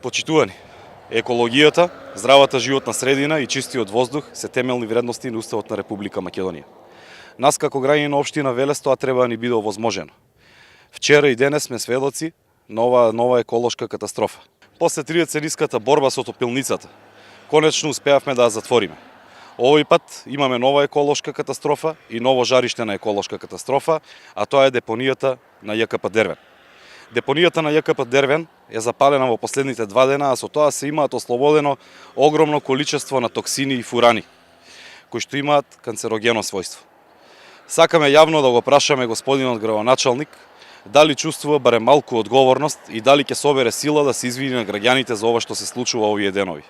Почитувани, екологијата, здравата животна средина и чистиот воздух се темелни вредности на Уставот на Република Македонија. Нас како граѓани на општина Велес тоа треба да ни биде овозможено. Вчера и денес сме сведоци на оваа нова еколошка катастрофа. После 30-ниската борба со топилницата, конечно успеавме да ја затвориме. Овој пат имаме нова еколошка катастрофа и ново жариште на еколошка катастрофа, а тоа е депонијата на ЈКП Дервен. Депонијата на ЈКП Дервен е запалена во последните 2 дена, а со тоа се имаат ослободено огромно количество на токсини и фурани, кои што имаат канцерогено својство. Сакаме јавно да го прашаме господинот градоначалник дали чувствува барем малку одговорност и дали ќе собере сила да се извини на граѓаните за ова што се случува овие денови.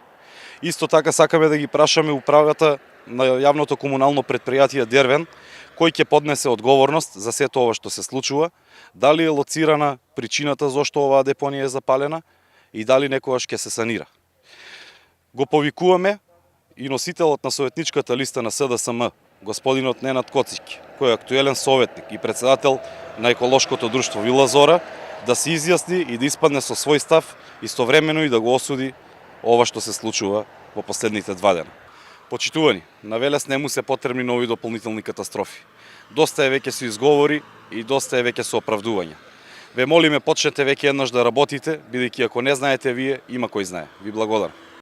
Исто така сакаме да ги прашаме управата на јавното комунално претпријатие Дервен, кој ќе поднесе одговорност за сето ова што се случува, дали е лоцирана причината зошто оваа депонија е запалена и дали некогаш ќе се санира. Го повикуваме и носителот на советничката листа на СДСМ, господинот Ненад Коцик, кој е актуелен советник и председател на еколошкото друштво Вила Зора, да се изјасни и да испадне со свој став, истовремено и да го осуди ова што се случува во последните 2 дена. Почитувани, на Велес не му се потребни нови дополнителни катастрофи. Доста е веќе со изговори и доста е веќе со оправдувања. Ве молиме почнете веќе еднаш да работите, бидејќи ако не знаете вие, има кој знае. Ви благодарам.